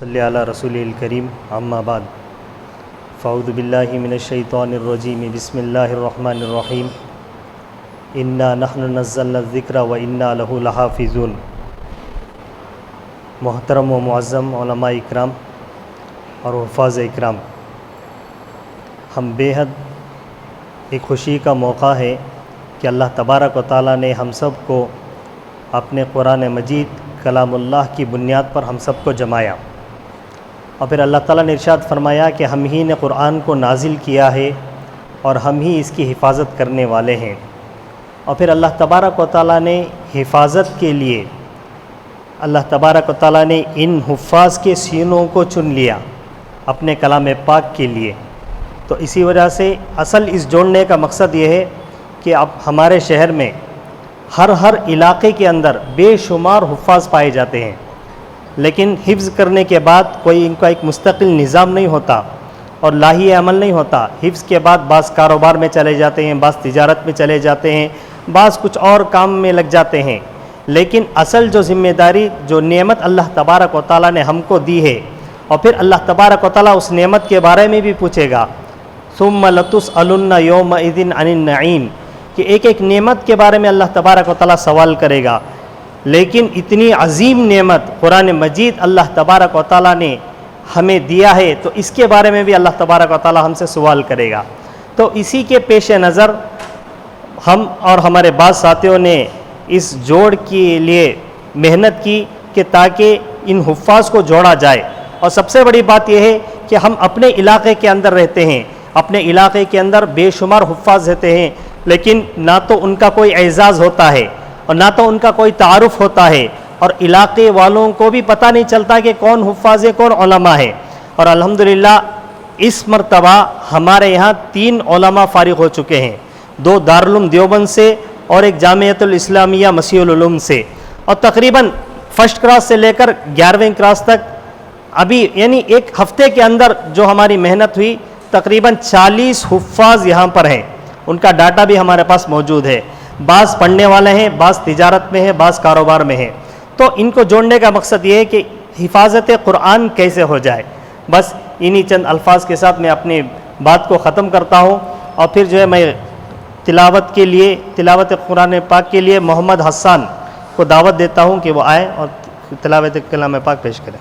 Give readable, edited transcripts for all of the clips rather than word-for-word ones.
صلی علی رسول الکریم اما بعد فاعوذ باللہ من الشیطان الرجیم بسم اللہ الرحمن الرحیم انا نحن نزلنا الذکر و انا لہ لحافظون۔ محترم و معظم علماء اکرام اور حفاظ اکرام، ہم بے حد ایک خوشی کا موقع ہے کہ اللہ تبارک و تعالیٰ نے ہم سب کو اپنے قرآن مجید کلام اللہ کی بنیاد پر ہم سب کو جمایا، اور پھر اللہ تعالیٰ نے ارشاد فرمایا کہ ہم ہی نے قرآن کو نازل کیا ہے اور ہم ہی اس کی حفاظت کرنے والے ہیں۔ اور پھر اللہ تبارک و تعالیٰ نے حفاظت کے لیے اللہ تبارک و تعالیٰ نے ان حفاظ کے سینوں کو چن لیا اپنے کلام پاک کے لیے۔ تو اسی وجہ سے اصل اس جوڑنے کا مقصد یہ ہے کہ اب ہمارے شہر میں ہر علاقے کے اندر بے شمار حفاظ پائے جاتے ہیں، لیکن حفظ کرنے کے بعد کوئی ان کا ایک مستقل نظام نہیں ہوتا اور لاہی عمل نہیں ہوتا۔ حفظ کے بعد بعض کاروبار میں چلے جاتے ہیں، بعض تجارت میں چلے جاتے ہیں، بعض کچھ اور کام میں لگ جاتے ہیں، لیکن اصل جو ذمہ داری، جو نعمت اللہ تبارک و تعالیٰ نے ہم کو دی ہے، اور پھر اللہ تبارک و تعالیٰ اس نعمت کے بارے میں بھی پوچھے گا، ثم لتسألن یومئذ عن النعیم، کہ ایک ایک نعمت کے بارے میں اللہ تبارک و تعالیٰ سوال کرے گا۔ لیکن اتنی عظیم نعمت قرآن مجید اللہ تبارک و تعالیٰ نے ہمیں دیا ہے، تو اس کے بارے میں بھی اللہ تبارک و تعالیٰ ہم سے سوال کرے گا۔ تو اسی کے پیش نظر ہم اور ہمارے بعض ساتھیوں نے اس جوڑ کے لیے محنت کی کہ تاکہ ان حفاظ کو جوڑا جائے۔ اور سب سے بڑی بات یہ ہے کہ ہم اپنے علاقے کے اندر رہتے ہیں، اپنے علاقے کے اندر بے شمار حفاظ رہتے ہیں، لیکن نہ تو ان کا کوئی اعزاز ہوتا ہے اور نہ تو ان کا کوئی تعارف ہوتا ہے، اور علاقے والوں کو بھی پتہ نہیں چلتا کہ کون حفاظ ہے، کون علماء ہے۔ اور الحمدللہ اس مرتبہ ہمارے یہاں 3 علماء فارغ ہو چکے ہیں، 2 دارالعلوم دیوبند سے اور ایک جامعۃ الاسلامیہ مسیح العلوم سے، اور تقریباً فرسٹ کلاس سے لے کر 11ویں کلاس تک ابھی یعنی ایک ہفتے کے اندر جو ہماری محنت ہوئی، تقریباً 40 حفاظ یہاں پر ہیں، ان کا ڈاٹا بھی ہمارے پاس موجود ہے۔ بعض پڑھنے والے ہیں، بعض تجارت میں ہیں، بعض کاروبار میں ہیں۔ تو ان کو جوڑنے کا مقصد یہ ہے کہ حفاظت قرآن کیسے ہو جائے۔ بس انہی چند الفاظ کے ساتھ میں اپنی بات کو ختم کرتا ہوں، اور پھر جو ہے میں تلاوت قرآن پاک کے لیے محمد حسان کو دعوت دیتا ہوں کہ وہ آئے اور تلاوت کلام پاک پیش کریں۔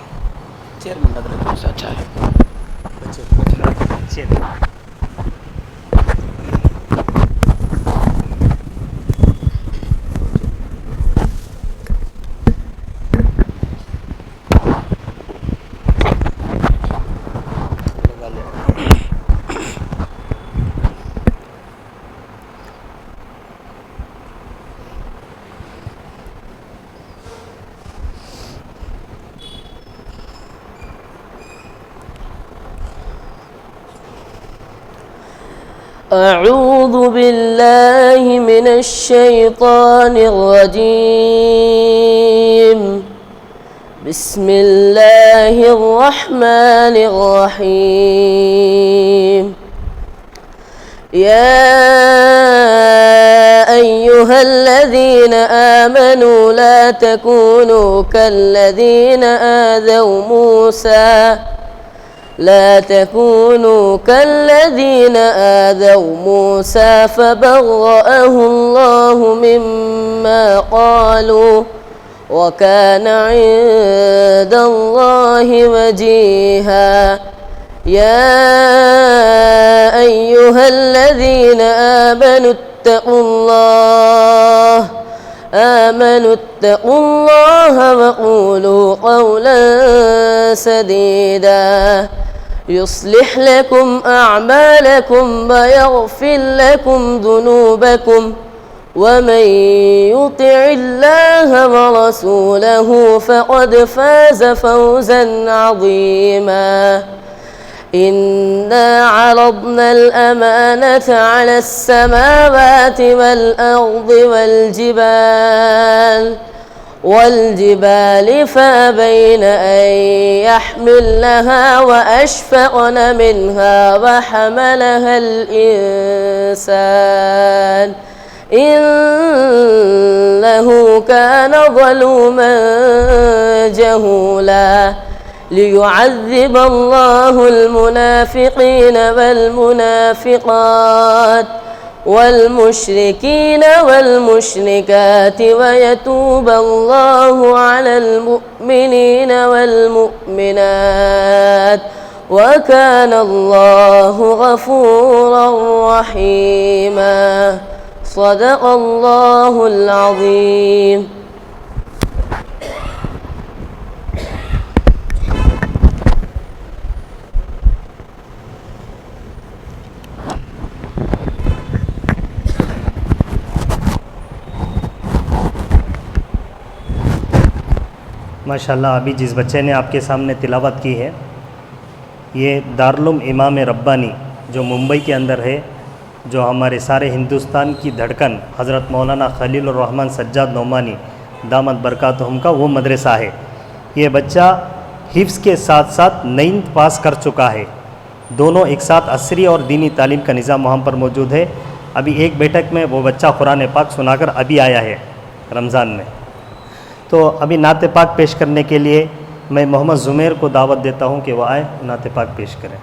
اعوذ باللہ من الشیطان الرجیم، بسم اللہ الرحمن الرحیم۔ یا ایہا الذین آمنوا لا تکونوا كالذین آذوا موسى فبرأه الله مما قالوا وكان عند الله وجيها۔ يا أيها الذين آمنوا اتقوا الله وقولوا قولا سديدا يصلح لكم أعمالكم ويغفر لكم ذنوبكم، ومن يطع الله ورسوله فقد فاز فوزا عظيما۔ إنا عرضنا الأمانة على السماوات والأرض والجبال فأبين أن يحملنها وأشفقن منها وحملها الإنسان إنه كان ظلوما جهولا۔ ليعذب الله المنافقين والمنافقات والمشركين والمشركات ويتوب الله على المؤمنين والمؤمنات وكان الله غفورا رحيما صدق الله العظيم. ماشاءاللہ ابھی جس بچے نے آپ کے سامنے تلاوت کی ہے یہ دارالعلوم امام ربانی جو ممبئی کے اندر ہے، جو ہمارے سارے ہندوستان کی دھڑکن حضرت مولانا خلیل الرحمن سجاد نعمانی دامت برکاتہم کا وہ مدرسہ ہے. یہ بچہ حفظ کے ساتھ ساتھ 9th پاس کر چکا ہے. دونوں ایک ساتھ عصری اور دینی تعلیم کا نظام وہاں پر موجود ہے. ابھی ایک بیٹھک میں وہ بچہ قرآن پاک سنا کر ابھی آیا ہے رمضان میں. تو ابھی نعت پاک پیش کرنے کے لیے میں محمد زمیر کو دعوت دیتا ہوں کہ وہ آئے نعت پاک پیش کریں.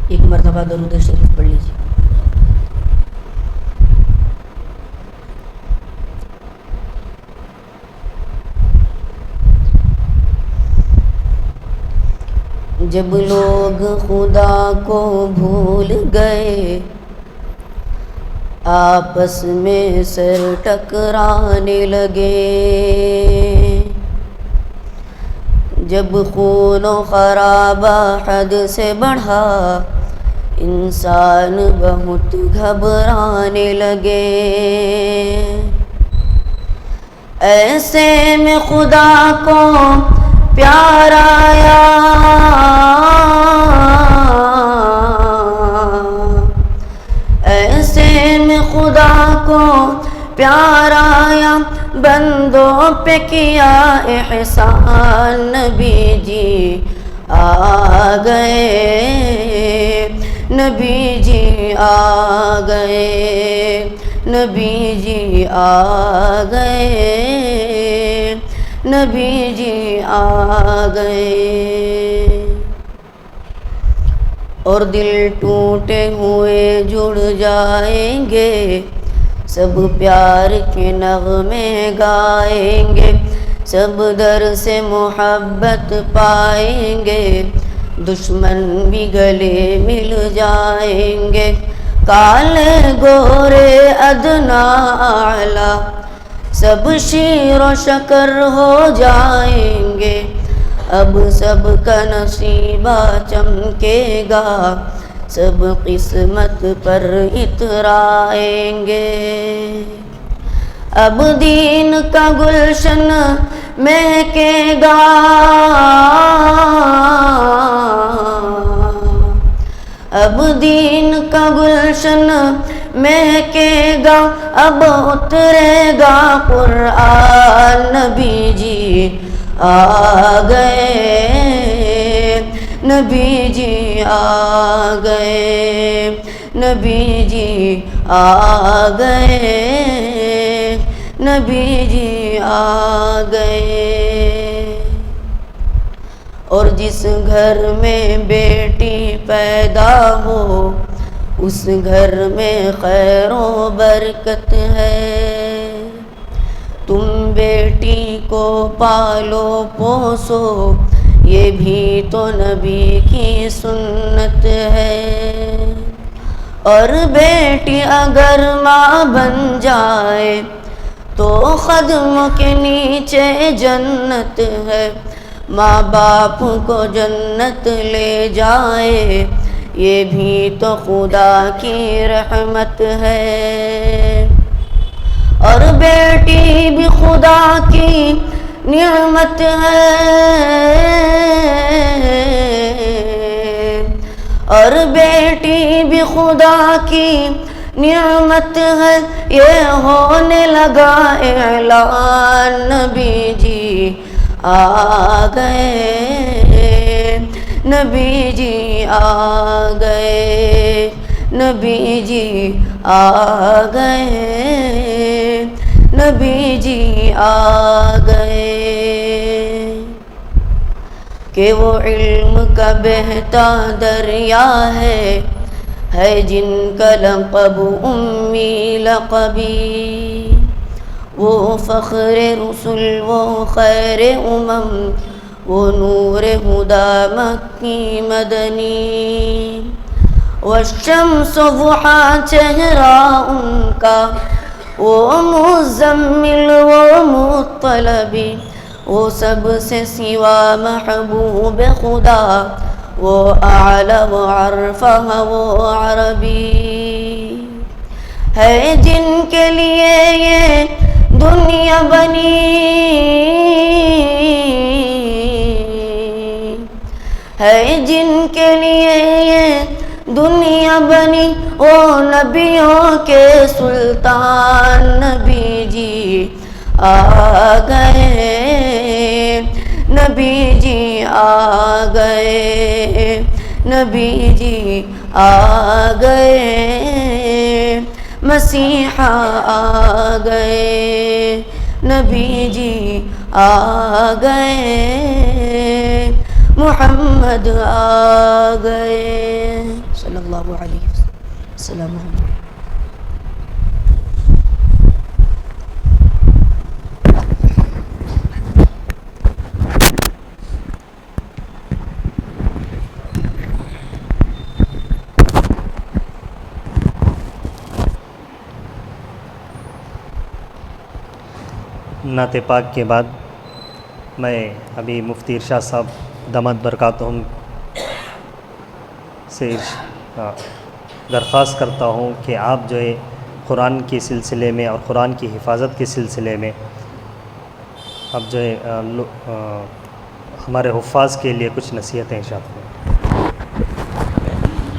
ایک مرتبہ درود شریف پڑھ لیجیے. جب لوگ خدا کو بھول گئے آپس میں سر ٹکرانے لگے، جب خون و خرابہ حد سے بڑھا انسان بہت گھبرانے لگے، ایسے میں خدا کو پیار آیا، ایسے میں خدا کو پیار آیا، بندوں پہ کیا احسان، نبی جی آ گئے، نبی جی آ گئے، نبی جی آ گئے، نبی جی آ گئے، اور دل ٹوٹے ہوئے جڑ جائیں گے، سب پیار کے نغمے گائیں گے، سب در سے محبت پائیں گے، دشمن بھی گلے مل جائیں گے، کالے گورے ادنا اعلیٰ سب شیر و شکر ہو جائیں گے، اب سب کا نصیبہ چمکے گا، سب قسمت پر اترائیں گے، اب دین کا گلشن مہکے گا، اب دین کا گلشن مہکے گا، اب اترے گا قرآن، نبی جی آ گئے، نبی جی آ گئے، نبی جی آ گئے، نبی جی آ گئے، اور جس گھر میں بیٹی پیدا ہو اس گھر میں خیر و برکت ہے، تم بیٹی کو پالو پوسو یہ بھی تو نبی کی سنت ہے، اور بیٹی اگر ماں بن جائے تو قدموں کے نیچے جنت ہے، ماں باپ کو جنت لے جائے یہ بھی تو خدا کی رحمت ہے، اور بیٹی بھی خدا کی نعمت ہے، اور بیٹی بھی خدا کی نعمت ہے یہ ہونے لگا اعلان، نبی جی آ گئے، نبی جی آ گئے، نبی جی آ گئے، نبی جی آ گئے، کہ وہ علم کا بہتا دریا ہے جن کا لقب امی لقبی، وہ فخر رسل وہ خیر امم وہ نور ہدا مکی مدنی، والشمس ضحیٰ چہرہ ان کا، وہ مزمل وہ مطلبی، وہ سب سے سوا محبوب خدا، وہ اعلی و عرفہ وہ عربی، ہے جن کے لیے یہ دنیا بنی، ہے جن کے لیے یہ دنیا بنی، وہ نبیوں کے سلطان، نبی جی آ گئے، نبی جی آ گئے، نبی جی آ گئے، مسیحا آ گئے، نبی جی آ گئے، محمد آ گئے، صلی اللہ علیہ وسلم۔ نعت پاک کے بعد میں ابھی مفتی ارشاد صاحب دامت برکاتہم سے درخواست کرتا ہوں کہ آپ جو ہے قرآن کے سلسلے میں اور قرآن کی حفاظت کے سلسلے میں اب جو ہے ہمارے حفاظ کے لیے کچھ نصیحتیں ارشاد کریں۔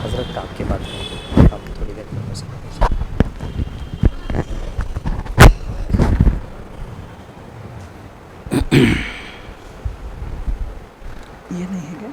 حضرت آپ کے بعد آپ تھوڑی دیر میں یہ نہیں ہے کیا؟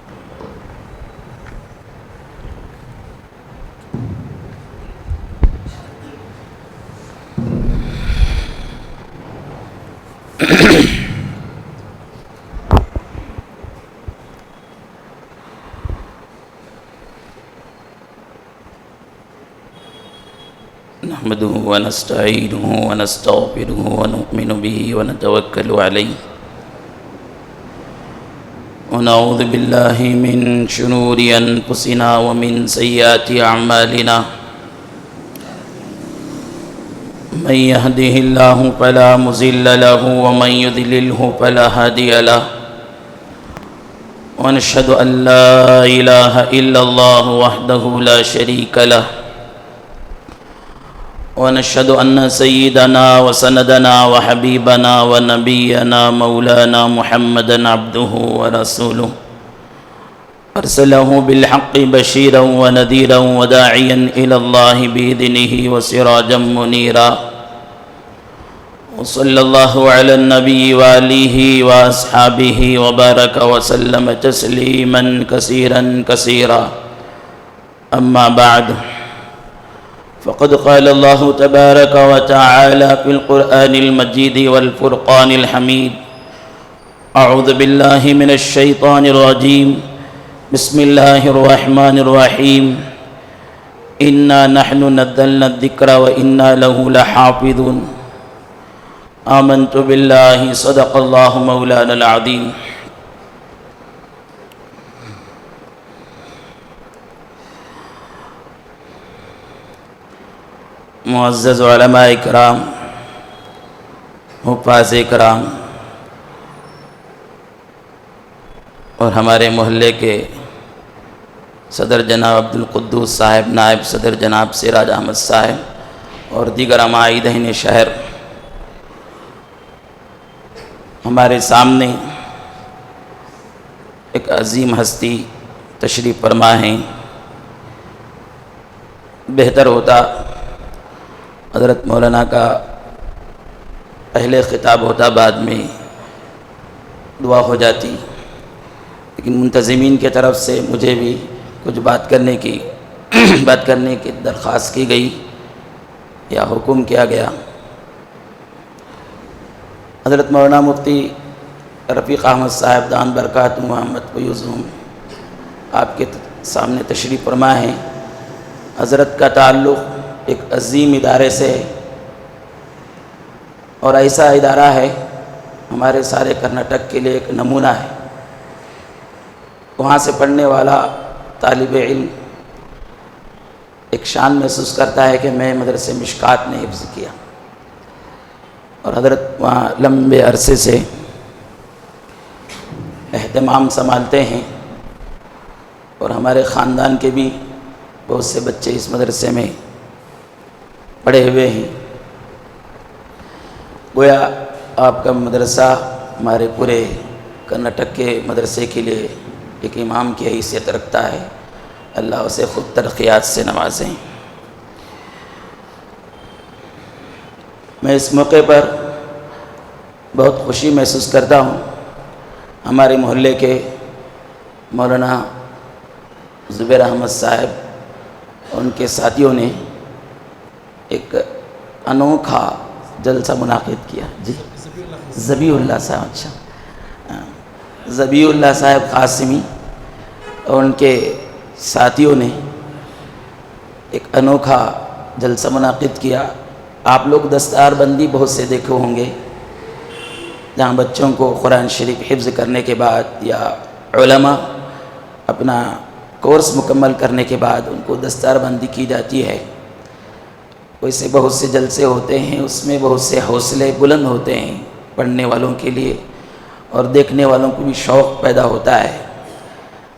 نحمده ونستعينه ونستغفره ونؤمن به ونتوكل عليه ونعوذ بالله من شرور أنفسنا ومن سيئات أعمالنا، من يهده الله فلا مضل له ومن يضلله فلا هادي له، ونشهد أن لا إله إلا الله وحده لا شريك له، ونشهد أن سيدنا وسندنا وحبيبنا ونبينا مولانا محمدا عبده ورسوله، أرسله بالحق بشيرا ونذيرا وداعيا إلى الله بإذنه وسراجا منيرا، وصلى الله على النبي وآله وأصحابه وبارك وسلم تسليما كثيرا كثيرا، أما بعد، فقد قال الله تبارك وتعالى في القرآن المجيد والفرقان الحميد، أعوذ بالله من الشيطان الرجيم، بسم الله الرحمن الرحيم، إنا نحن نزلنا الذكر وإنا له لحافظون، آمنت بالله صدق الله مولانا العظيم۔ معزز علماء اکرام، حفاظ اکرام اور ہمارے محلے کے صدر جناب عبدالقدوس صاحب، نائب صدر جناب سراج احمد صاحب اور دیگر عمائدین شہر، ہمارے سامنے ایک عظیم ہستی تشریف فرما ہیں۔ بہتر ہوتا حضرت مولانا کا پہلے خطاب ہوتا، بعد میں دعا ہو جاتی، لیکن منتظمین کی طرف سے مجھے بھی کچھ بات کرنے کی درخواست کی گئی یا حکم کیا گیا۔ حضرت مولانا مفتی رفیق احمد صاحب دام برکات محمد فیوزہم آپ کے سامنے تشریف فرما ہیں۔ حضرت کا تعلق ایک عظیم ادارے سے ہے، اور ایسا ادارہ ہے ہمارے سارے کرناٹک کے لیے ایک نمونہ ہے۔ وہاں سے پڑھنے والا طالب علم ایک شان محسوس کرتا ہے کہ میں مدرسے مشکات نے حفظ کیا، اور حضرت وہاں لمبے عرصے سے اہتمام سنبھالتے ہیں، اور ہمارے خاندان کے بھی بہت سے بچے اس مدرسے میں پڑھے ہوئے ہیں۔ گویا آپ کا مدرسہ ہمارے پورے کرناٹک کے مدرسے کے لیے ایک امام کی حیثیت رکھتا ہے۔ اللہ اسے خود ترقیات سے نوازیں۔ میں اس موقع پر بہت خوشی محسوس کرتا ہوں، ہمارے محلے کے مولانا زبیر احمد صاحب اور ان کے ساتھیوں نے ایک انوکھا جلسہ منعقد کیا۔ جی ذبیح اللہ صاحب، اچھا ذبیح اللہ صاحب قاسمی اور ان کے ساتھیوں نے ایک انوکھا جلسہ منعقد کیا۔ آپ لوگ دستار بندی بہت سے دیکھے ہوں گے، جہاں بچوں کو قرآن شریف حفظ کرنے کے بعد یا علماء اپنا کورس مکمل کرنے کے بعد ان کو دستار بندی کی جاتی ہے۔ ویسے بہت سے جلسے ہوتے ہیں، اس میں بہت سے حوصلے بلند ہوتے ہیں پڑھنے والوں کے لیے، اور دیکھنے والوں کو بھی شوق پیدا ہوتا ہے۔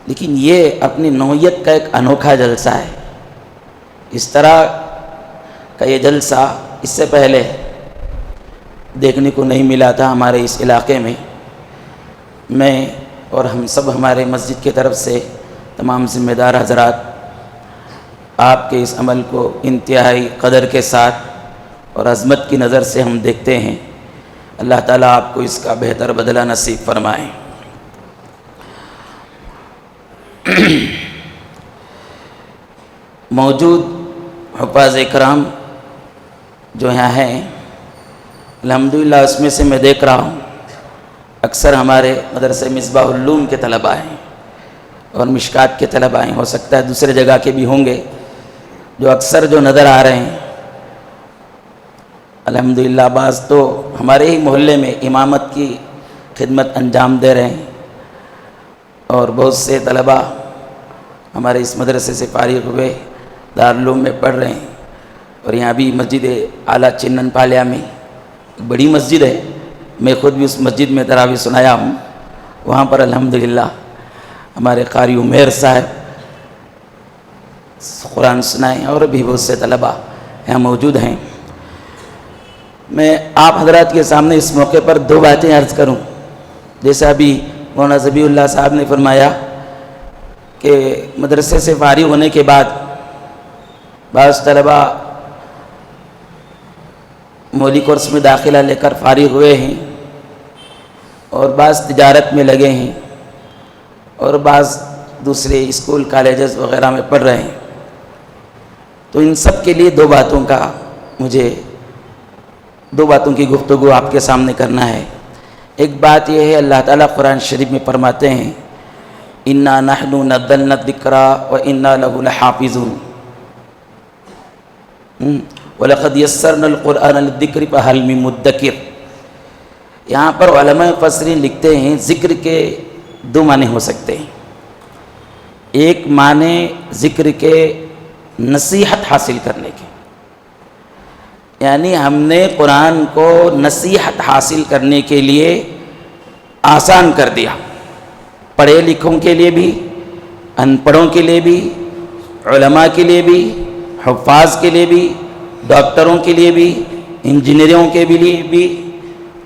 لیکن یہ اپنی نوعیت کا ایک انوکھا جلسہ ہے۔ اس طرح کا یہ جلسہ اس سے پہلے دیکھنے کو نہیں ملا تھا ہمارے اس علاقے میں۔ میں اور ہم سب ہمارے مسجد کی طرف سے تمام ذمہ دار حضرات آپ کے اس عمل کو انتہائی قدر کے ساتھ اور عظمت کی نظر سے ہم دیکھتے ہیں۔ اللہ تعالیٰ آپ کو اس کا بہتر بدلہ نصیب فرمائے۔ موجود حفاظ اکرام جو یہاں ہیں، الحمدللہ اس میں سے میں دیکھ رہا ہوں اکثر ہمارے مدرسے مصباح العلوم کے طلباء ہیں اور مشکات کے طلباء ہیں، ہو سکتا ہے دوسرے جگہ کے بھی ہوں گے، جو اکثر جو نظر آ رہے ہیں۔ الحمدللہ بعض تو ہمارے ہی محلے میں امامت کی خدمت انجام دے رہے ہیں، اور بہت سے طلباء ہمارے اس مدرسے سے فارغ ہوئے دارالعلوم میں پڑھ رہے ہیں۔ اور یہاں بھی مسجد اعلیٰ چنن پالیا میں بڑی مسجد ہے، میں خود بھی اس مسجد میں تراویح سنایا ہوں، وہاں پر الحمدللہ ہمارے قاری عمیر صاحب قرآن سنائیں، اور بھی بہت سے طلباء یہاں موجود ہیں۔ میں آپ حضرات کے سامنے اس موقع پر دو باتیں عرض کروں۔ جیسا ابھی مولانا ذبیح اللہ صاحب نے فرمایا کہ مدرسے سے فارغ ہونے کے بعد بعض طلباء مولی کورس میں داخلہ لے کر فارغ ہوئے ہیں، اور بعض تجارت میں لگے ہیں، اور بعض دوسرے اسکول کالجز وغیرہ میں پڑھ رہے ہیں۔ تو ان سب کے لیے دو باتوں کی گفتگو آپ کے سامنے کرنا ہے۔ ایک بات یہ ہے، اللہ تعالیٰ قرآن شریف میں فرماتے ہیں اِنَّا نَحْنُ نَزَّلْنَا الذِّكْرَ وَإِنَّا لَهُ لَحَافِظُونَ، وَلَقَدْ يَسَّرْنَا الْقُرْآنَ لِلذِّكْرِ فَهَلْ مِن مُدَّكِرٍ۔ یہاں پر علماء مفسرین لکھتے ہیں ذکر کے دو معنی ہو سکتے ہیں۔ ایک معنی ذکر کے نصیحت حاصل کرنے کے، یعنی ہم نے قرآن کو نصیحت حاصل کرنے کے لیے آسان کر دیا، پڑھے لکھوں کے لیے بھی، ان پڑھوں کے لیے بھی، علماء کے لیے بھی، حفاظ کے لیے بھی، ڈاکٹروں کے لیے بھی، انجینئروں کے لیے بھی،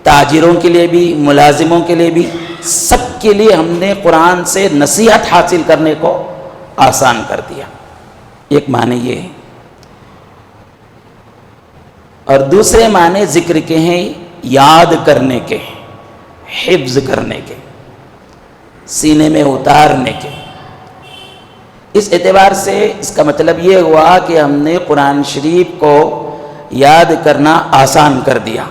تاجروں کے لیے بھی، ملازموں کے لیے بھی، سب کے لیے ہم نے قرآن سے نصیحت حاصل کرنے کو آسان کر دیا۔ ایک معنی یہ ہے۔ اور دوسرے معنی ذکر کے ہیں یاد کرنے کے، حفظ کرنے کے، سینے میں اتارنے کے۔ اس اعتبار سے اس کا مطلب یہ ہوا کہ ہم نے قرآن شریف کو یاد کرنا آسان کر دیا،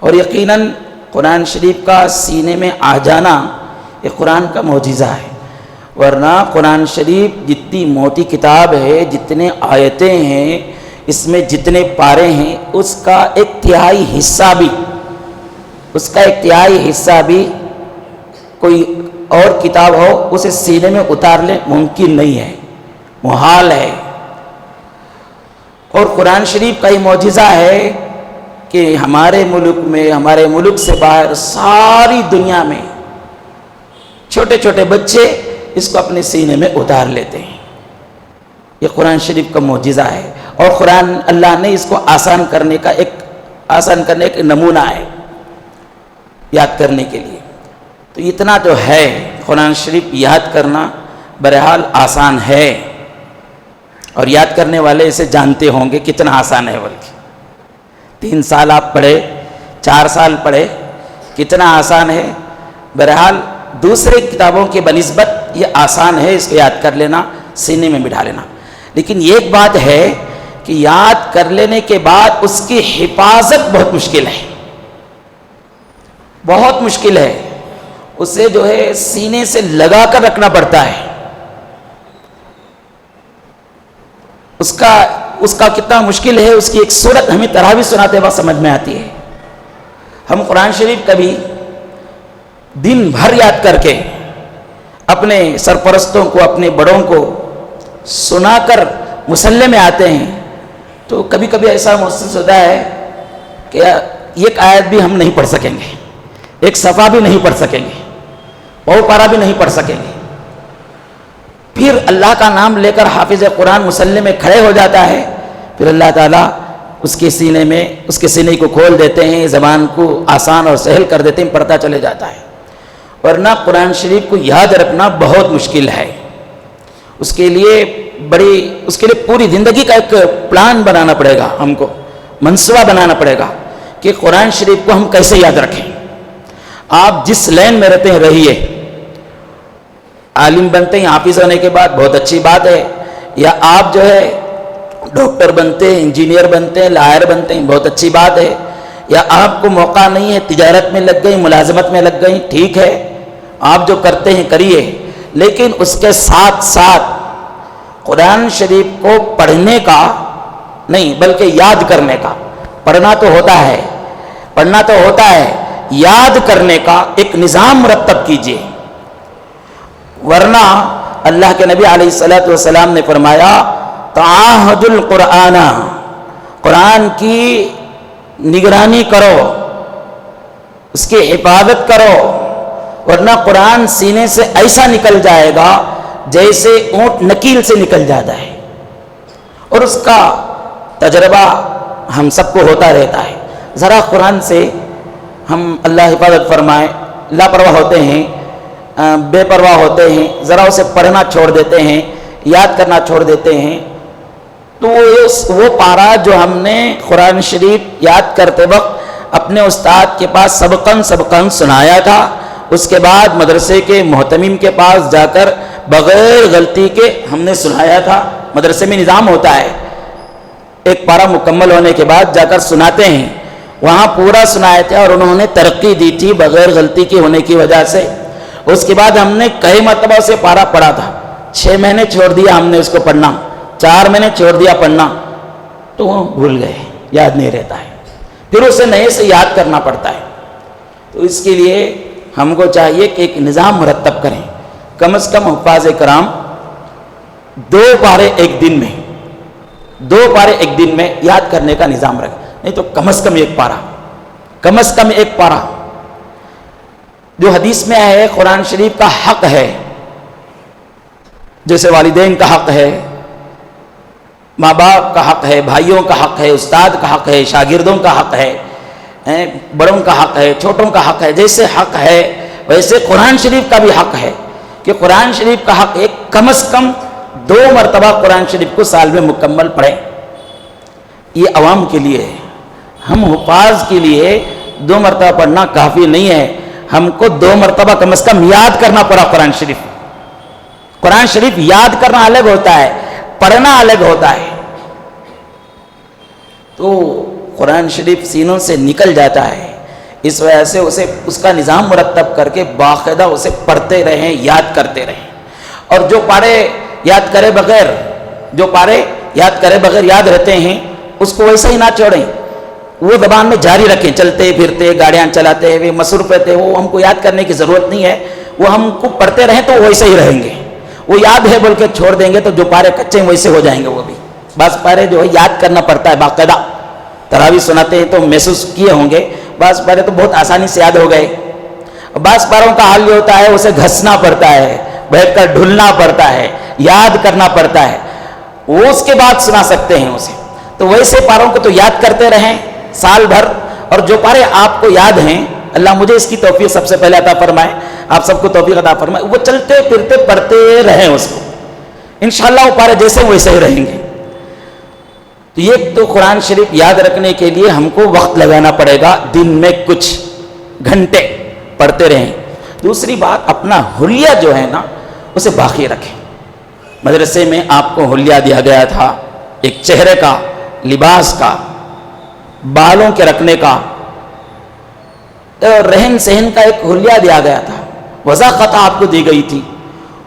اور یقیناً قرآن شریف کا سینے میں آ جانا یہ قرآن کا معجزہ ہے، ورنہ قرآن شریف جتنی موٹی کتاب ہے، جتنے آیتیں ہیں، اس میں جتنے پارے ہیں، اس کا ایک تہائی حصہ بھی کوئی اور کتاب ہو اسے سینے میں اتار لے ممکن نہیں ہے، محال ہے۔ اور قرآن شریف کا یہ معجزہ ہے کہ ہمارے ملک سے باہر ساری دنیا میں چھوٹے چھوٹے بچے اس کو اپنے سینے میں اتار لیتے ہیں۔ یہ قرآن شریف کا معجزہ ہے، اور قرآن اللہ نے اس کو آسان کرنے کا ایک نمونہ ہے یاد کرنے کے لیے۔ تو اتنا تو ہے، قرآن شریف یاد کرنا بہرحال آسان ہے، اور یاد کرنے والے اسے جانتے ہوں گے کتنا آسان ہے، بلکہ 3 سال آپ پڑھے، 4 سال پڑھے، کتنا آسان ہے۔ بہرحال دوسرے کتابوں کے بنسبت یہ آسان ہے اس کو یاد کر لینا، سینے میں بٹھا لینا۔ لیکن یہ ایک بات ہے کہ یاد کر لینے کے بعد اس کی حفاظت بہت مشکل ہے، بہت مشکل ہے۔ اسے جو ہے سینے سے لگا کر رکھنا پڑتا ہے۔ اس کا کتنا مشکل ہے، اس کی ایک صورت ہمیں تراویح سناتے وقت سمجھ میں آتی ہے۔ ہم قرآن شریف کبھی دن بھر یاد کر کے اپنے سرپرستوں کو، اپنے بڑوں کو سنا کر مصلی میں آتے ہیں، تو کبھی کبھی ایسا محسوس ہوتا ہے کہ ایک آیت بھی ہم نہیں پڑھ سکیں گے، ایک صفحہ بھی نہیں پڑھ سکیں گے، پاؤ پارا بھی نہیں پڑھ سکیں گے۔ پھر اللہ کا نام لے کر حافظ قرآن مصلی میں کھڑے ہو جاتا ہے، پھر اللہ تعالیٰ اس کے سینے کو کھول دیتے ہیں، زبان کو آسان اور سہل کر دیتے ہیں، پڑھتا چلے جاتا ہے۔ ورنہ قرآن شریف کو یاد رکھنا بہت مشکل ہے۔ اس کے لیے پوری زندگی کا ایک پلان بنانا پڑے گا، ہم کو منصوبہ بنانا پڑے گا کہ قرآن شریف کو ہم کیسے یاد رکھیں۔ آپ جس لائن میں رہتے ہیں رہیے، عالم بنتے ہیں حافظ ہونے کے بعد بہت اچھی بات ہے، یا آپ جو ہے ڈاکٹر بنتے ہیں، انجینئر بنتے ہیں، لائر بنتے ہیں، بہت اچھی بات ہے، یا آپ کو موقع نہیں ہے، تجارت میں لگ گئی، ملازمت میں لگ گئی، ٹھیک ہے، آپ جو کرتے ہیں کریے، لیکن اس کے ساتھ ساتھ قرآن شریف کو پڑھنے کا نہیں بلکہ یاد کرنے کا، پڑھنا تو ہوتا ہے، یاد کرنے کا ایک نظام مرتب کیجیے۔ ورنہ اللہ کے نبی علیہ السلام نے فرمایا تعاہد القرآن، قرآن کی نگرانی کرو، اس کی حفاظت کرو، ورنہ قرآن سینے سے ایسا نکل جائے گا جیسے اونٹ نکیل سے نکل جاتا ہے، اور اس کا تجربہ ہم سب کو ہوتا رہتا ہے۔ ذرا قرآن سے ہم اللہ حفاظت فرمائے لاپرواہ ہوتے ہیں، بے پرواہ ہوتے ہیں، ذرا اسے پڑھنا چھوڑ دیتے ہیں، یاد کرنا چھوڑ دیتے ہیں، تو وہ پارا جو ہم نے قرآن شریف یاد کرتے وقت اپنے استاد کے پاس سبقاً سنایا تھا، اس کے بعد مدرسے کے محتمم کے پاس جا کر بغیر غلطی کے ہم نے سنایا تھا۔ مدرسے میں نظام ہوتا ہے، ایک پارا مکمل ہونے کے بعد جا کر سناتے ہیں، وہاں پورا سنایا تھا، اور انہوں نے ترقی دی تھی بغیر غلطی کی ہونے کی وجہ سے۔ اس کے بعد ہم نے کئی مرتبہ سے پارا پڑھا تھا، 6 مہینے چھوڑ دیا ہم نے اس کو پڑھنا، 4 مہینے چھوڑ دیا پڑھنا، تو وہ بھول گئے، یاد نہیں رہتا ہے، پھر اسے نئے سے یاد کرنا پڑتا ہے۔ تو اس کے لیے ہم کو چاہیے کہ ایک نظام مرتب کریں، کم از کم حفاظ کرام 2 پارے ایک دن میں یاد کرنے کا نظام رکھیں، نہیں تو کم از کم ایک پارا جو حدیث میں ہے قرآن شریف کا حق ہے، جیسے والدین کا حق ہے، ماں باپ کا حق ہے، بھائیوں کا حق ہے، استاد کا حق ہے، شاگردوں کا حق ہے، بڑوں کا حق ہے، چھوٹوں کا حق ہے، جیسے حق ہے ویسے قرآن شریف کا بھی حق ہے کہ قرآن شریف کا حق ایک کم از کم 2 مرتبہ قرآن شریف کو سال میں مکمل پڑھیں۔ یہ عوام کے لیے ہے، ہم حفاظ کے لیے 2 مرتبہ پڑھنا کافی نہیں ہے، ہم کو 2 مرتبہ کم از کم یاد کرنا پڑا قرآن شریف۔ قرآن شریف یاد کرنا الگ ہوتا ہے، پڑھنا الگ ہوتا ہے۔ تو قرآن شریف سینوں سے نکل جاتا ہے، اس وجہ سے اسے اس کا نظام مرتب کر کے باقاعدہ اسے پڑھتے رہیں، یاد کرتے رہیں۔ اور جو پارے یاد کرے بغیر یاد رہتے ہیں اس کو ویسا ہی نہ چھوڑیں، وہ زبان میں جاری رکھیں، چلتے پھرتے گاڑیاں چلاتے ہوئے مصروف رہتے، وہ ہم کو یاد کرنے کی ضرورت نہیں ہے، وہ ہم کو پڑھتے رہیں تو ویسے ہی رہیں گے۔ وہ یاد ہے بول کے چھوڑ دیں گے تو جو پارے کچے ہیں ویسے ہو جائیں گے وہ بھی۔ بعض پارے جو ہے یاد کرنا پڑتا ہے باقاعدہ، تراویح سناتے ہیں تو محسوس کیے ہوں گے، بعض پارے تو بہت آسانی سے یاد ہو گئے۔ بعض پاروں کا حال یہ ہوتا ہے اسے گھسنا پڑتا ہے، بیٹھ کر ڈھلنا پڑتا ہے، یاد کرنا پڑتا ہے، وہ اس کے بعد سنا سکتے ہیں اسے۔ تو ویسے پاروں کو تو یاد کرتے رہیں سال بھر، اور جو پارے آپ کو یاد ہیں، اللہ مجھے اس کی توفیق سب سے پہلے عطا فرمائے، آپ سب کو توفیق عطا فرمائے، وہ چلتے پھرتے پڑھتے رہیں اس کو، انشاءاللہ وہ پارے جیسے ویسے ہی رہیں گے۔ تو یہ تو قرآن شریف یاد رکھنے کے لیے ہم کو وقت لگانا پڑے گا، دن میں کچھ گھنٹے پڑھتے رہیں۔ دوسری بات، اپنا حلیہ جو ہے نا اسے باقی رکھیں۔ مدرسے میں آپ کو حلیہ دیا گیا تھا، ایک چہرے کا، لباس کا، بالوں کے رکھنے کا، رہن سہن کا ایک حلیہ دیا گیا تھا، وضاحت آپ کو دی گئی تھی،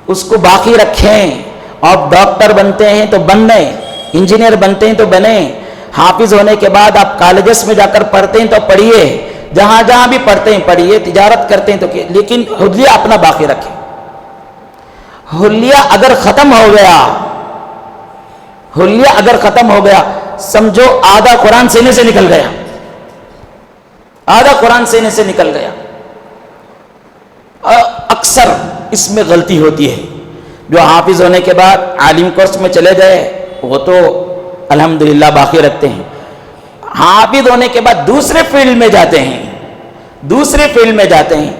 اس کو باقی رکھیں۔ آپ ڈاکٹر بنتے ہیں تو بنیں، انجینئر بنتے ہیں تو بنیں، حافظ ہونے کے بعد آپ کالجز میں جا کر پڑھتے ہیں تو پڑھیے، جہاں جہاں بھی پڑھتے ہیں پڑھیے، تجارت کرتے ہیں تو لیکن حلیہ اپنا باقی رکھیں۔ حلیہ اگر ختم ہو گیا سمجھو آدھا قرآن سینے سے نکل گیا، آدھا قرآن سینے سے نکل گیا۔ اکثر اس میں غلطی ہوتی ہے، جو حافظ ہونے کے بعد عالم کورس میں چلے گئے وہ تو الحمدللہ باقی رکھتے ہیں، حافظ ہونے کے بعد دوسرے فیلڈ میں جاتے ہیں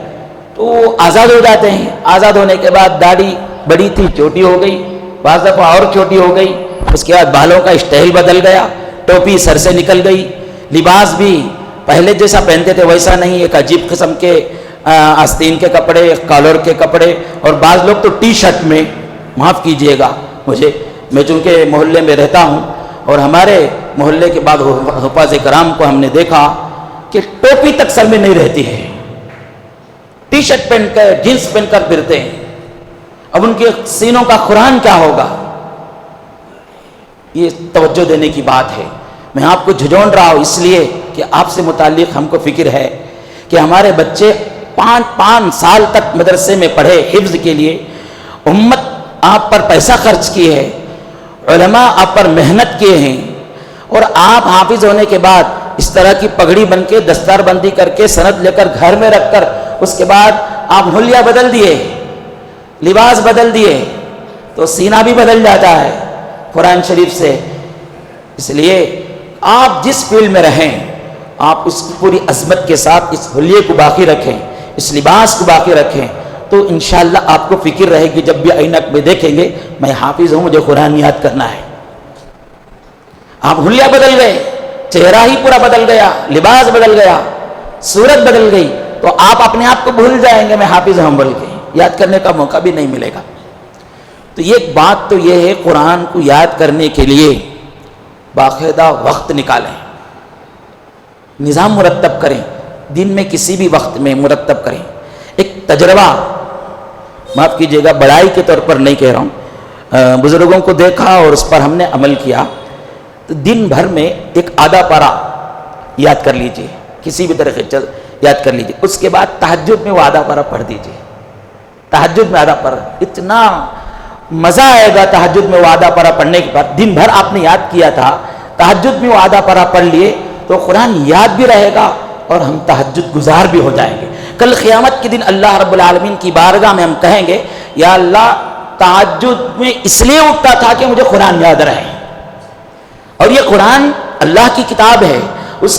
تو آزاد ہو جاتے ہیں۔ آزاد ہونے کے بعد داڑھی بڑی تھی چھوٹی ہو گئی، بعض دفعہ اور چھوٹی ہو گئی، اس کے بعد بالوں کا اسٹائل بدل گیا، ٹوپی سر سے نکل گئی، لباس بھی پہلے جیسا پہنتے تھے ویسا نہیں، ایک عجیب قسم کے آستین کے کپڑے، کالر کے کپڑے، اور بعض لوگ تو ٹی شرٹ میں، معاف کیجئے گا مجھے، میں چونکہ محلے میں رہتا ہوں اور ہمارے محلے کے بعد حفاظ کرام کو ہم نے دیکھا کہ ٹوپی تک سر میں نہیں رہتی ہے، ٹی شرٹ پہن کر جینس پہن کر پھرتے ہیں۔ اب ان کے سینوں کا قرآن کیا ہوگا؟ یہ توجہ دینے کی بات ہے۔ میں آپ کو جھجھون رہا ہوں اس لیے کہ آپ سے متعلق ہم کو فکر ہے کہ ہمارے بچے 5 سال تک مدرسے میں پڑھے حفظ کے لیے، امت آپ پر پیسہ خرچ کی ہے، علماء آپ پر محنت کیے ہیں، اور آپ حافظ ہونے کے بعد اس طرح کی پگڑی بن کے دستار بندی کر کے سند لے کر گھر میں رکھ کر اس کے بعد آپ حلیہ بدل دیے، لباس بدل دیے، تو سینہ بھی بدل جاتا ہے قرآن شریف سے۔ اس لیے آپ جس فیلڈ میں رہیں آپ اس کی پوری عظمت کے ساتھ اس حلیے کو باقی رکھیں، اس لباس کو باقی رکھیں، تو انشاءاللہ آپ کو فکر رہے گی جب بھی عینک میں دیکھیں گے میں حافظ ہوں، مجھے قرآن یاد کرنا ہے۔ آپ حلیہ بدل گئے، چہرہ ہی پورا بدل گیا، لباس بدل گیا، صورت بدل گئی، تو آپ اپنے آپ کو بھول جائیں گے میں حافظ ہوں بول کے، یاد کرنے کا موقع بھی نہیں ملے گا۔ تو یہ بات تو یہ ہے، قرآن کو یاد کرنے کے لیے باقاعدہ وقت نکالیں، نظام مرتب کریں، دن میں کسی بھی وقت میں مرتب کریں۔ ایک تجربہ، معاف کیجیے گا بڑائی کے طور پر نہیں کہہ رہا ہوں، بزرگوں کو دیکھا اور اس پر ہم نے عمل کیا، تو دن بھر میں ایک آدھا پارہ یاد کر لیجئے، کسی بھی طریقے سے یاد کر لیجئے، اس کے بعد تہجد میں وہ آدھا پارہ پڑھ دیجئے، تہجد میں آدھا پارہ، اتنا مزہ آئے گا تہجد میں وہ آدھا پارہ پڑھنے کے بعد۔ دن بھر آپ نے یاد کیا تھا، تہجد میں وہ آدھا پارہ پڑھ لیے تو قرآن یاد بھی رہے گا اور ہم تہجد گزار بھی ہو جائیں گے۔ کل قیامت کے دن اللہ رب العالمین کی بارگاہ میں ہم کہیں گے یا اللہ تہجد میں اس لیے اٹھتا تھا کہ مجھے قرآن یاد رہے، اور یہ قرآن اللہ کی کتاب ہے، اس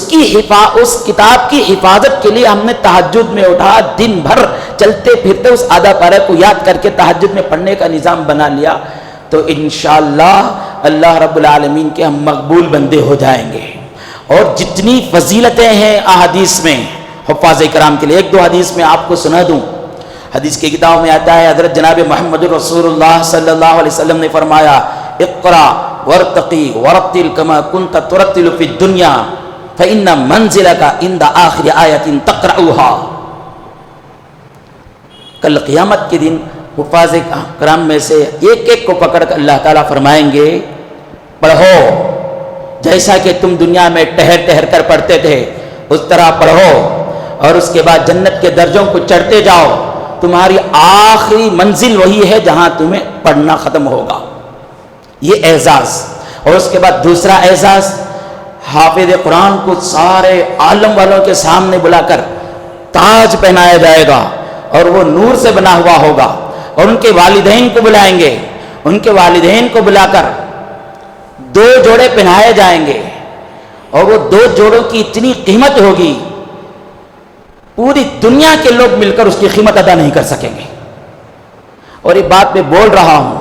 کتاب کی حفاظت کے لیے ہم نے تہجد میں اٹھا، دن بھر چلتے پھرتے اس آدھا پارہ کو یاد کر کے تہجد میں پڑھنے کا نظام بنا لیا، تو انشاءاللہ اللہ رب العالمین کے ہم مقبول بندے ہو جائیں گے۔ اور جتنی فضیلتیں ہیں احادیث میں حفاظ کرام کے لیے، ایک دو حدیث میں آپ کو سنا دوں۔ حدیث کی کتاب میں آتا ہے، حضرت جناب محمد رسول اللہ صلی اللہ علیہ وسلم نے فرمایا، اقرا ورتقی ورتل کما کنت ترتل فی الدنیا فإن منزلک عند آخر آیت تقرأها۔ کل قیامت کے دن حفاظ کرام میں سے ایک ایک کو پکڑ کر اللہ تعالیٰ فرمائیں گے، پڑھو جیسا کہ تم دنیا میں ٹہر ٹہر کر پڑھتے تھے اس طرح پڑھو، اور اس کے بعد جنت کے درجوں کو چڑھتے جاؤ، تمہاری آخری منزل وہی ہے جہاں تمہیں پڑھنا ختم ہوگا۔ یہ اعزاز۔ اور اس کے بعد دوسرا اعزاز، حافظ قرآن کو سارے عالم والوں کے سامنے بلا کر تاج پہنایا جائے گا، اور وہ نور سے بنا ہوا ہوگا، اور ان کے والدین کو بلائیں گے، ان کے والدین کو بلا کر دو جوڑے پہنائے جائیں گے، اور وہ دو جوڑوں کی اتنی قیمت ہوگی پوری دنیا کے لوگ مل کر اس کی قیمت ادا نہیں کر سکیں گے۔ اور یہ بات میں بول رہا ہوں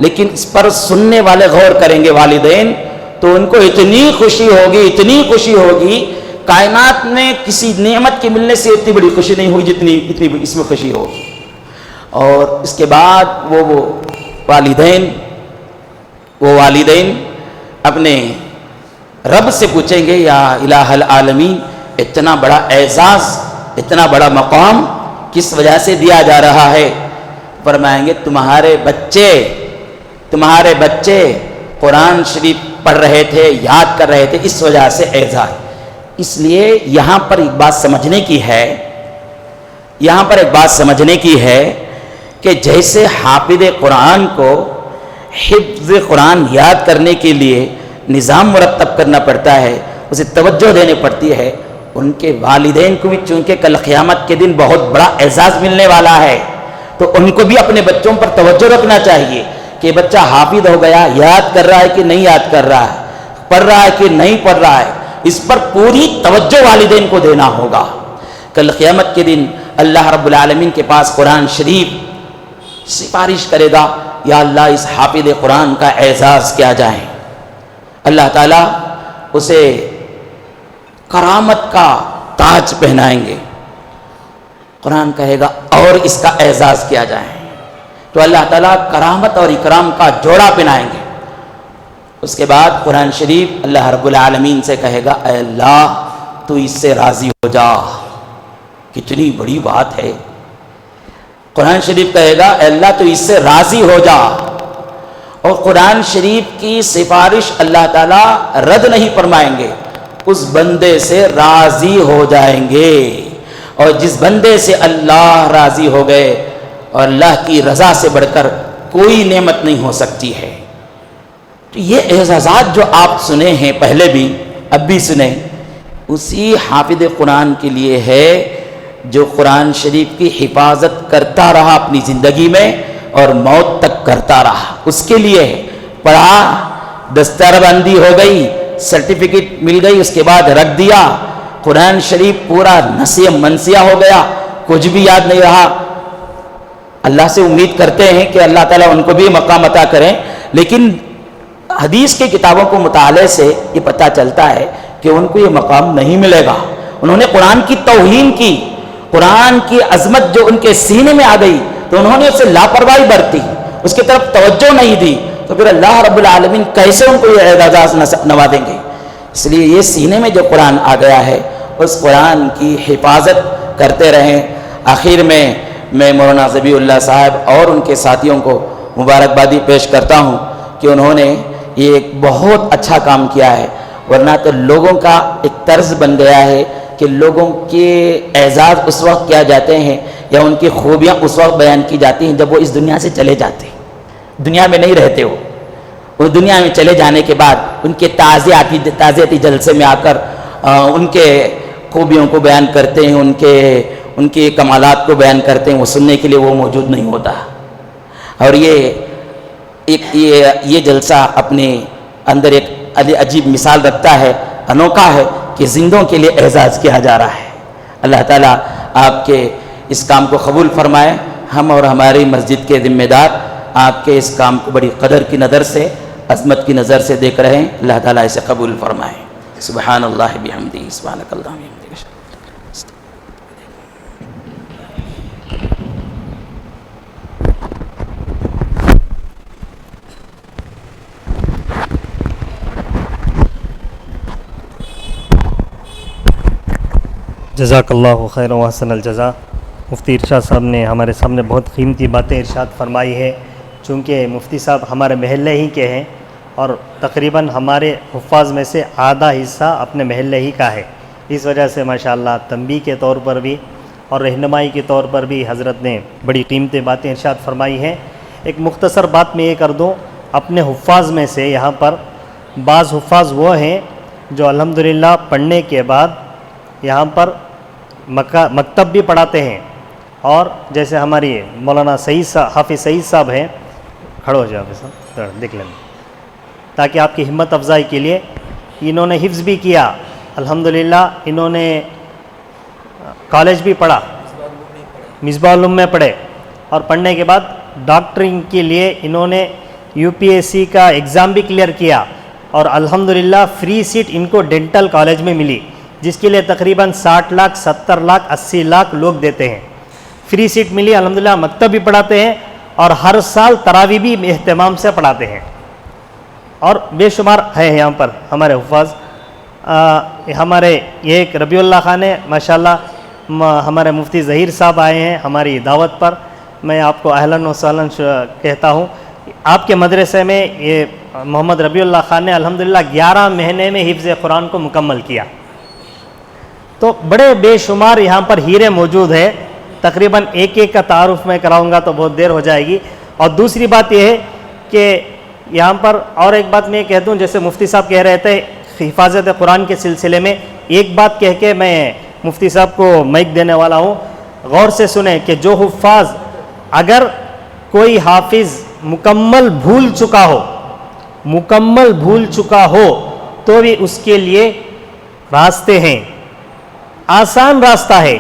لیکن اس پر سننے والے غور کریں گے والدین تو ان کو اتنی خوشی ہوگی، اتنی خوشی ہوگی، کائنات میں کسی نعمت کے ملنے سے اتنی بڑی خوشی نہیں ہوئی جتنی اس میں خوشی ہوگی۔ اور اس کے بعد وہ والدین اپنے رب سے پوچھیں گے، یا الہ العالمین، اتنا بڑا اعزاز، اتنا بڑا مقام کس وجہ سے دیا جا رہا ہے؟ فرمائیں گے تمہارے بچے قرآن شریف پڑھ رہے تھے، یاد کر رہے تھے، اس وجہ سے اعزاز۔ اس لیے یہاں پر ایک بات سمجھنے کی ہے کہ جیسے حافظ قرآن کو حفظ قرآن یاد کرنے کے لیے نظام مرتب کرنا پڑتا ہے، اسے توجہ دینے پڑتی ہے، ان کے والدین کو بھی چونکہ کل قیامت کے دن بہت بڑا اعزاز ملنے والا ہے، تو ان کو بھی اپنے بچوں پر توجہ رکھنا چاہیے کہ بچہ حافظ ہو گیا، یاد کر رہا ہے کہ نہیں یاد کر رہا ہے، پڑھ رہا ہے کہ نہیں پڑھ رہا ہے، اس پر پوری توجہ والدین کو دینا ہوگا۔ کل قیامت کے دن اللہ رب العالمین کے پاس قرآن شریف سفارش کرے گا، یا اللہ اس حافظ قرآن کا اعزاز کیا جائے۔ اللہ تعالیٰ اسے کرامت کا تاج پہنائیں گے، قرآن کہے گا اور اس کا اعزاز کیا جائے، تو اللہ تعالیٰ کرامت اور اکرام کا جوڑا پہنائیں گے۔ اس کے بعد قرآن شریف اللہ رب العالمین سے کہے گا، اے اللہ تو اس سے راضی ہو جا۔ کتنی بڑی بات ہے، قرآن شریف کہے گا اے اللہ تو اس سے راضی ہو جا، اور قرآن شریف کی سفارش اللہ تعالیٰ رد نہیں فرمائیں گے، اس بندے سے راضی ہو جائیں گے، اور جس بندے سے اللہ راضی ہو گئے، اور اللہ کی رضا سے بڑھ کر کوئی نعمت نہیں ہو سکتی ہے۔ تو یہ اعزازات جو آپ سنے ہیں پہلے بھی، اب بھی سنیں، اسی حافظ قرآن کے لیے ہے جو قرآن شریف کی حفاظت کرتا رہا اپنی زندگی میں اور موت تک کرتا رہا، اس کے لیے پڑھا، دستار بندی ہو گئی، سرٹیفکیٹ مل گئی، اس کے بعد رکھ دیا، قرآن شریف پورا نسیہ منسیہ ہو گیا، کچھ بھی یاد نہیں رہا۔ اللہ سے امید کرتے ہیں کہ اللہ تعالیٰ ان کو بھی مقام عطا کریں، لیکن حدیث کی کتابوں کو مطالعے سے یہ پتہ چلتا ہے کہ ان کو یہ مقام نہیں ملے گا۔ انہوں نے قرآن کی توہین کی، قرآن کی عظمت جو ان کے سینے میں آ گئی تو انہوں نے اسے لاپرواہی برتی، اس کی طرف توجہ نہیں دی، تو پھر اللہ رب العالمین کیسے ان کو یہ اعزاز نوازیں گے؟ اس لیے یہ سینے میں جو قرآن آ گیا ہے اس قرآن کی حفاظت کرتے رہیں۔ آخر میں مولانا ذبیح اللہ صاحب اور ان کے ساتھیوں کو مبارکبادی پیش کرتا ہوں کہ انہوں نے یہ ایک بہت اچھا کام کیا ہے، ورنہ تو لوگوں کا ایک طرز بن گیا ہے کہ لوگوں کے اعزاز اس وقت کیا جاتے ہیں یا ان کی خوبیاں اس وقت بیان کی جاتی ہیں جب وہ اس دنیا سے چلے جاتے ہیں، دنیا میں نہیں رہتے وہ دنیا میں چلے جانے کے بعد ان کے تعزیتی جلسے میں آ کر ان کے خوبیوں کو بیان کرتے ہیں، ان کے کمالات کو بیان کرتے ہیں، وہ سننے کے لیے وہ موجود نہیں ہوتا۔ اور یہ جلسہ اپنے اندر ایک عجیب مثال رکھتا ہے، انوکھا ہے کہ زندوں کے لیے اعزاز کیا جا رہا ہے۔ اللہ تعالیٰ آپ کے اس کام کو قبول فرمائے، ہم اور ہماری مسجد کے ذمہ دار آپ کے اس کام کو بڑی قدر کی نظر سے، عظمت کی نظر سے دیکھ رہے ہیں، اللہ تعالیٰ اسے قبول فرمائے۔ سبحان اللہ بحمدہ سبحانک اللہم وبحمدک. جزاک اللہ خیر و احسن الجزا. مفتی ارشاد صاحب نے ہمارے سامنے بہت قیمتی باتیں ارشاد فرمائی ہے. چونکہ مفتی صاحب ہمارے محلے ہی کے ہیں اور تقریباً ہمارے حفاظ میں سے آدھا حصہ اپنے محلے ہی کا ہے. اس وجہ سے ماشاءاللہ تنبیہ کے طور پر بھی اور رہنمائی کے طور پر بھی حضرت نے بڑی قیمتی باتیں ارشاد فرمائی ہیں. ایک مختصر بات میں یہ کر دوں، اپنے حفاظ میں سے یہاں پر بعض حفاظ وہ ہیں جو الحمدللہ پڑھنے کے بعد یہاں پر مکتب بھی پڑھاتے ہیں. اور جیسے ہماری مولانا حافظ سعید صاحب ہیں، کھڑو ہو جاؤ صاحب دیکھ لیں تاکہ آپ کی ہمت افزائی کے لیے، انہوں نے حفظ بھی کیا الحمدللہ. انہوں نے کالج بھی پڑھا، مصباح العلوم میں پڑھے، اور پڑھنے کے بعد ڈاکٹرنگ کے لیے انہوں نے UPSC کا ایگزام بھی کلیئر کیا، اور الحمدللہ فری سیٹ ان کو ڈینٹل کالج میں ملی، جس کے لیے تقریباً 60 لاکھ 70 لاکھ 80 لاکھ لوگ دیتے ہیں. فری سیٹ ملی الحمدللہ. مکتب بھی پڑھاتے ہیں اور ہر سال تراویح بھی اہتمام سے پڑھاتے ہیں. اور بے شمار ہے یہاں پر ہمارے حفاظ. ہمارے ایک ربیع اللہ خان ہے ماشاءاللہ. ہمارے مفتی ظہیر صاحب آئے ہیں ہماری دعوت پر. میں آپ کو اہلاً و سہلاً کہتا ہوں. آپ کے مدرسے میں یہ محمد ربیع اللہ خان نے الحمدللہ 11 مہینے میں حفظ قرآن کو مکمل کیا. تو بڑے بے شمار یہاں پر ہیرے موجود ہیں. تقریباً ایک ایک کا تعارف میں کراؤں گا تو بہت دیر ہو جائے گی. اور دوسری بات یہ ہے کہ یہاں پر اور ایک بات میں یہ کہہ دوں، جیسے مفتی صاحب کہہ رہے تھے حفاظت قرآن کے سلسلے میں، ایک بات کہہ کے میں مفتی صاحب کو مائک دینے والا ہوں. غور سے سنیں کہ جو حفاظ، اگر کوئی حافظ مکمل بھول چکا ہو تو بھی اس کے لیے راستے ہیں. آسان راستہ ہے.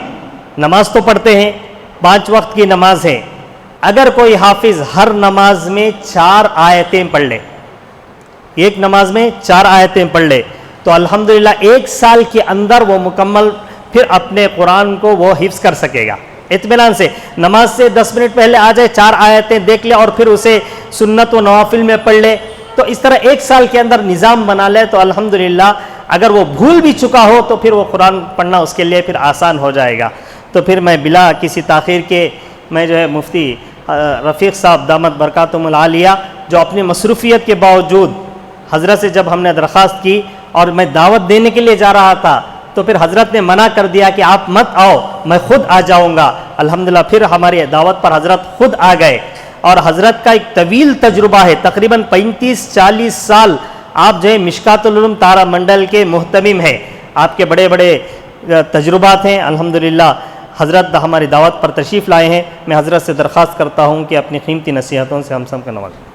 نماز تو پڑھتے ہیں، 5 وقت کی نماز ہے. اگر کوئی حافظ ہر نماز میں 4 آیتیں پڑھ لے، ایک نماز میں 4 آیتیں پڑھ لے، تو الحمدللہ 1 سال کے اندر وہ مکمل پھر اپنے قرآن کو وہ حفظ کر سکے گا اطمینان سے. نماز سے 10 منٹ پہلے آ جائے، 4 آیتیں دیکھ لے اور پھر اسے سنت و نوافل میں پڑھ لے، تو اس طرح 1 سال کے اندر نظام بنا لے تو الحمدللہ اگر وہ بھول بھی چکا ہو تو پھر وہ قرآن پڑھنا اس کے لیے پھر آسان ہو جائے گا. تو پھر میں بلا کسی تاخیر کے میں جو ہے مفتی رفیق صاحب دامت برکاتہم العالیہ، جو اپنی مصروفیت کے باوجود حضرت سے جب ہم نے درخواست کی اور میں دعوت دینے کے لیے جا رہا تھا تو پھر حضرت نے منع کر دیا کہ آپ مت آؤ، میں خود آ جاؤں گا. الحمدللہ پھر ہماری دعوت پر حضرت خود آ گئے. اور حضرت کا ایک طویل تجربہ ہے، تقریباً 35-40 سال آپ جو ہے مشکات العلوم تارا منڈل کے محتمم ہیں. آپ کے بڑے بڑے تجربات ہیں الحمدللہ. حضرت ہماری دعوت پر تشریف لائے ہیں. میں حضرت سے درخواست کرتا ہوں کہ اپنی قیمتی نصیحتوں سے ہم سب کا نوازیں.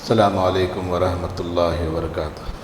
السلام علیکم ورحمۃ اللہ وبرکاتہ.